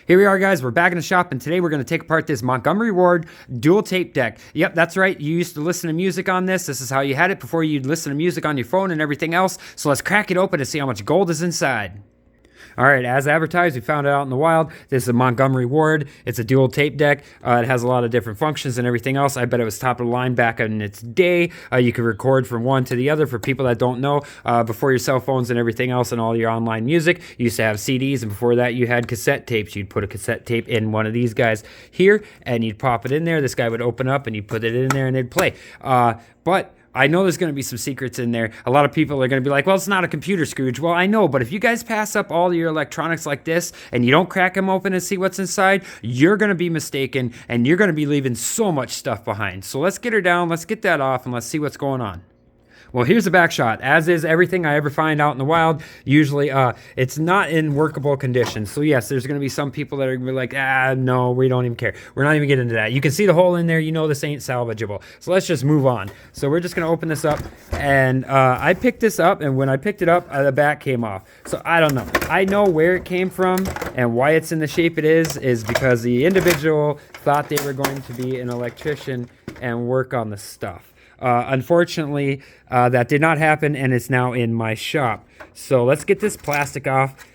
Here we are, guys. We're back in the shop, and today we're going to take apart this Montgomery Ward Duel tape deck. Yep, that's right. You used to listen to music on this. This is how you had it before you'd listen to music on your phone and everything else. So let's crack it open and see how much gold is inside. All right, as advertised, we found it out in the wild. This is a Montgomery Ward. It's a dual tape deck. It has a lot of different functions and everything else. I bet it was top of the line back in its day. You could record from one to the other. For people that don't know, before your cell phones and everything else and all your online music, you used to have CDs, and before that, you had cassette tapes. You'd put a cassette tape in one of these guys here, and you'd pop it in there. This guy would open up, and you'd put it in there, and it'd play. But I know there's going to be some secrets in there. A lot of people are going to be like, well, it's not a computer, Scrooge. Well, I know, but if you guys pass up all your electronics like this and you don't crack them open and see what's inside, you're going to be mistaken and you're going to be leaving so much stuff behind. So let's get her down, let's get that off, and let's see what's going on. Well, here's the back shot. As is everything I ever find out in the wild, usually it's not in workable condition. So yes, there's going to be some people that are going to be like, no, we don't even care. We're not even getting into that. You can see the hole in there. You know this ain't salvageable. So let's just move on. So we're just going to open this up. And I picked this up, and when I picked it up, the back came off. So I don't know. I know where it came from and why it's in the shape it is because the individual thought they were going to be an electrician and work on the stuff. Unfortunately, that did not happen, and it's now in my shop. So let's get this plastic off.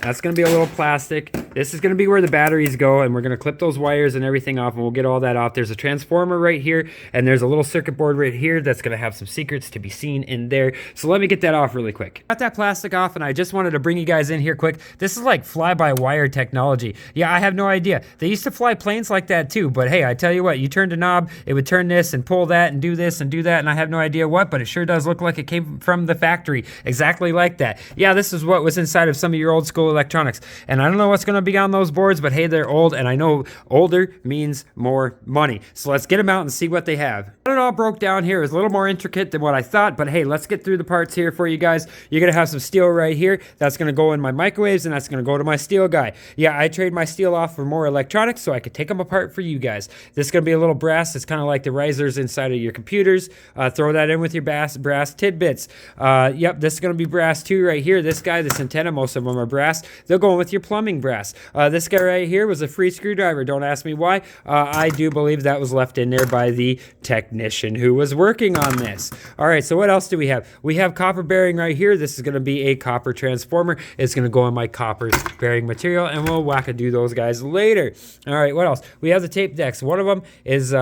That's going to be a little plastic. This is going to be where the batteries go, and we're going to clip those wires and everything off, and we'll get all that off. There's a transformer right here, and there's a little circuit board right here that's going to have some secrets to be seen in there. So let me get that off really quick. Got that plastic off, and I just wanted to bring you guys in here quick. This is like fly-by-wire technology. Yeah, I have no idea. They used to fly planes like that too, but hey, I tell you what, you turned a knob, it would turn this and pull that and do this and do that, and I have no idea what, but it sure does look like it came from the factory, exactly like that. Yeah, this is what was inside of some of your old school electronics. And I don't know what's going to be on those boards, but hey, they're old, and I know older means more money. So let's get them out and see what they have. It all broke down here. It was a little more intricate than what I thought, but hey, let's get through the parts here for you guys. You're going to have some steel right here. That's going to go in my microwaves, and that's going to go to my steel guy. Yeah, I trade my steel off for more electronics so I could take them apart for you guys. This is going to be a little brass. It's kind of like the risers inside of your computers. Throw that in with your brass tidbits. Yep, this is going to be brass too right here. This guy, this antenna, most of them are brass. They'll go in with your plumbing brass. This guy right here was a free screwdriver. Don't ask me why. I do believe that was left in there by the technician who was working on this. All right, so what else do we have? We have copper bearing right here. This is going to be a copper transformer. It's going to go in my copper bearing material, and we'll whack-a-do those guys later. All right, what else? We have the tape decks. One of them is...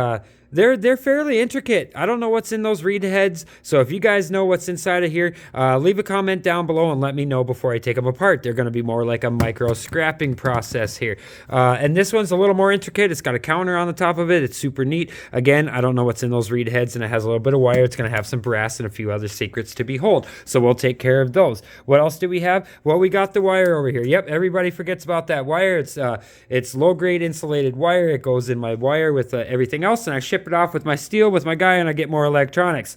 They're fairly intricate. I don't know what's in those reed heads, so if you guys know what's inside of here, leave a comment down below and let me know before I take them apart. They're going to be more like a micro scrapping process here. And this one's a little more intricate. It's got a counter on the top of it. It's super neat. Again, I don't know what's in those reed heads, and it has a little bit of wire. It's going to have some brass and a few other secrets to behold, so we'll take care of those. What else do we have? Well, we got the wire over here. Yep, everybody forgets about that wire. It's low-grade insulated wire. It goes in my wire with everything else, and I ship it off with my steel with my guy, and I get more electronics.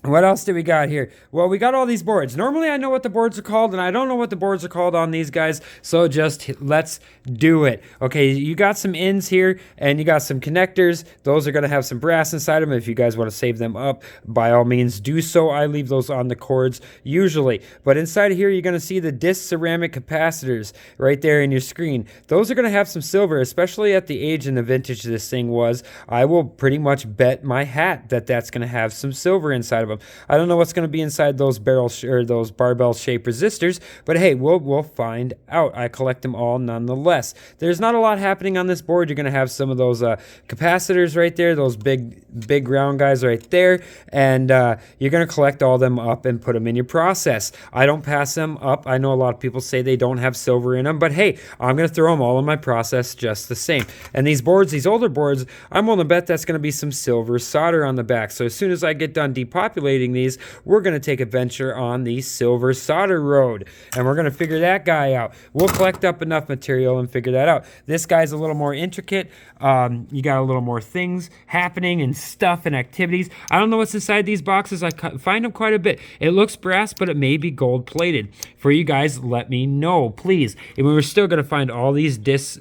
What else do we got here? Well, we got all these boards. Normally, I know what the boards are called, and I don't know what the boards are called on these guys, so just let's do it. Okay, you got some ends here, and you got some connectors. Those are going to have some brass inside them. If you guys want to save them up, by all means, do so. I leave those on the cords usually. But inside of here, you're going to see the disc ceramic capacitors right there in your screen. Those are going to have some silver, especially at the age and the vintage this thing was. I will pretty much bet my hat that that's going to have some silver inside of them. I don't know what's going to be inside those those barbell shaped resistors, but hey, we'll find out. I collect them all nonetheless. There's not a lot happening on this board. You're going to have some of those capacitors right there, those big round guys right there, and you're going to collect all them up and put them in your process. I don't pass them up. I know a lot of people say they don't have silver in them, but hey, I'm going to throw them all in my process just the same. And these boards, these older boards, I'm willing to bet that's going to be some silver solder on the back. So as soon as I get done depopulating these, we're going to take a venture on the silver solder road, and we're going to figure that guy out. We'll collect up enough material and figure that out. This guy's a little more intricate. You got a little more things happening and stuff and activities. I don't know what's inside these boxes. I find them quite a bit. It looks brass, but it may be gold plated. For you guys, let me know, please. And we're still going to find all these disc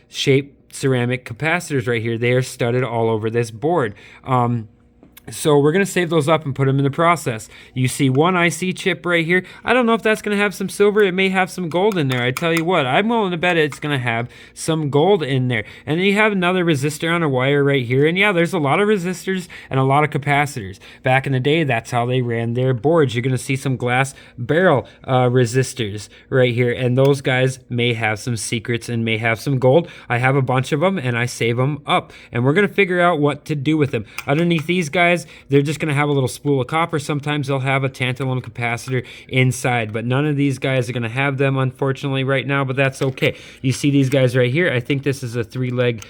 shaped ceramic capacitors right here. They are studded all over this board. So we're going to save those up and put them in the process. You see one IC chip right here. I don't know if that's going to have some silver. It may have some gold in there. I tell you what, I'm willing to bet it's going to have some gold in there. And then you have another resistor on a wire right here. And yeah, there's a lot of resistors and a lot of capacitors. Back in the day, that's how they ran their boards. You're going to see some glass barrel resistors right here. And those guys may have some secrets and may have some gold. I have a bunch of them and I save them up. And we're going to figure out what to do with them. Underneath these guys, they're just going to have a little spool of copper. Sometimes they'll have a tantalum capacitor inside, but none of these guys are going to have them, unfortunately, right now, but that's okay. You see these guys right here. I think this is a 3-leg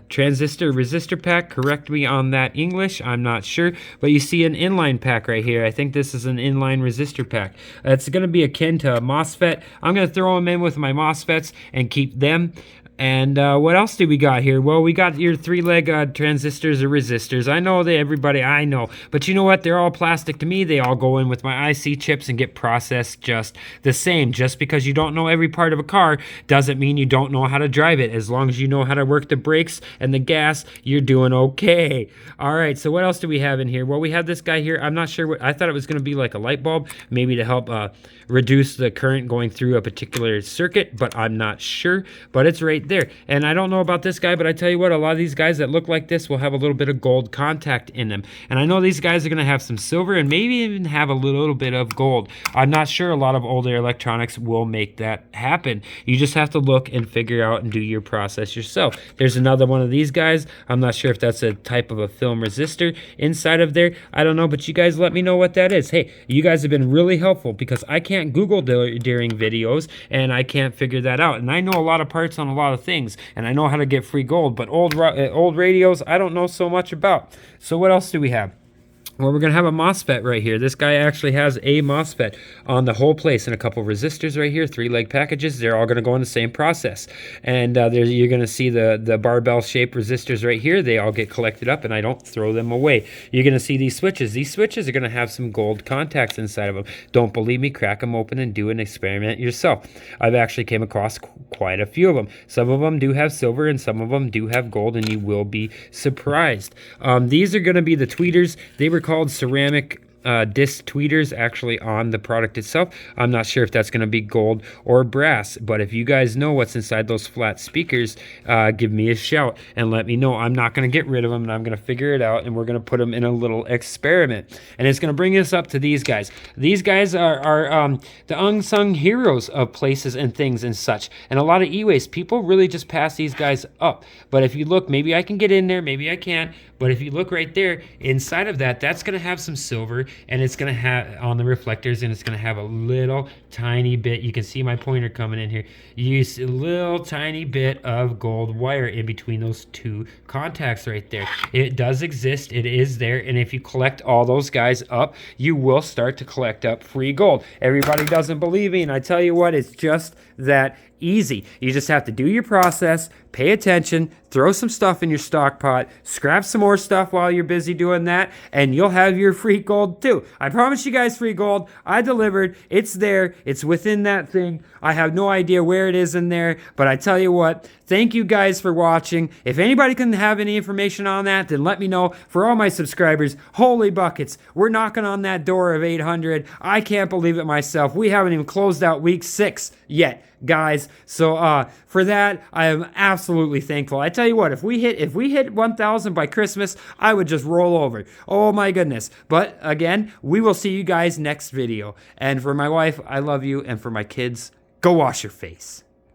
transistor resistor pack. Correct me on that English. I'm not sure, but you see an inline pack right here. I think this is an inline resistor pack. It's going to be akin to a MOSFET. I'm going to throw them in with my MOSFETs and keep them. And what else do we got here? Well, we got your 3-leg transistors or resistors. I know that everybody, I know. But you know what? They're all plastic to me. They all go in with my IC chips and get processed just the same. Just because you don't know every part of a car doesn't mean you don't know how to drive it. As long as you know how to work the brakes and the gas, you're doing okay. All right, so what else do we have in here? Well, we have this guy here. I'm not sure what, I thought it was going to be like a light bulb, maybe to help reduce the current going through a particular circuit, but I'm not sure. But it's right there. And I don't know about this guy, but I tell you what, a lot of these guys that look like this will have a little bit of gold contact in them. And I know these guys are going to have some silver and maybe even have a little bit of gold. I'm not sure a lot of older electronics will make that happen. You just have to look and figure out and do your process yourself. There's another one of these guys. I'm not sure if that's a type of a film resistor inside of there. I don't know, but you guys let me know what that is. Hey, you guys have been really helpful because I can't Google during videos and I can't figure that out. And I know a lot of parts on a lot of things, and I know how to get free gold, but old radios I don't know so much about. So what else do we have? Well, we're going to have a MOSFET right here. This guy actually has a MOSFET on the whole place and a couple resistors right here, 3-leg packages. They're all going to go in the same process. And you're going to see the barbell-shaped resistors right here. They all get collected up, and I don't throw them away. You're going to see these switches. These switches are going to have some gold contacts inside of them. Don't believe me? Crack them open and do an experiment yourself. I've actually came across quite a few of them. Some of them do have silver, and some of them do have gold, and you will be surprised. These are going to be the tweeters. They were called ceramic disc tweeters actually on the product itself. I'm not sure if that's going to be gold or brass, but if you guys know what's inside those flat speakers, give me a shout and let me know. I'm not going to get rid of them, and I'm going to figure it out, and we're going to put them in a little experiment. And it's going to bring us up to these guys. These guys are the unsung heroes of places and things and such. And a lot of e-waste people really just pass these guys up. But if you look, maybe I can get in there, maybe I can't. But if you look right there, inside of that, that's going to have some silver, and it's going to have on the reflectors, and it's going to have a little tiny bit. You can see my pointer coming in here. You see a little tiny bit of gold wire in between those two contacts right there. It does exist. It is there. And if you collect all those guys up, you will start to collect up free gold. Everybody doesn't believe me, and I tell you what, it's just that easy. You just have to do your process, pay attention, throw some stuff in your stock pot, scrap some more stuff while you're busy doing that, and you'll have your free gold too. I promise you guys free gold. I delivered. It's there. It's within that thing. I have no idea where it is in there, but I tell you what, thank you guys for watching. If anybody can have any information on that, then let me know. For all my subscribers, holy buckets, we're knocking on that door of 800. I can't believe it myself. We haven't even closed out week 6 yet, guys. So for that, I am absolutely thankful. I tell you what, if we hit 1,000 by Christmas, I would just roll over. Oh my goodness. But again, we will see you guys next video. And for my wife, I love you. And for my kids, go wash your face.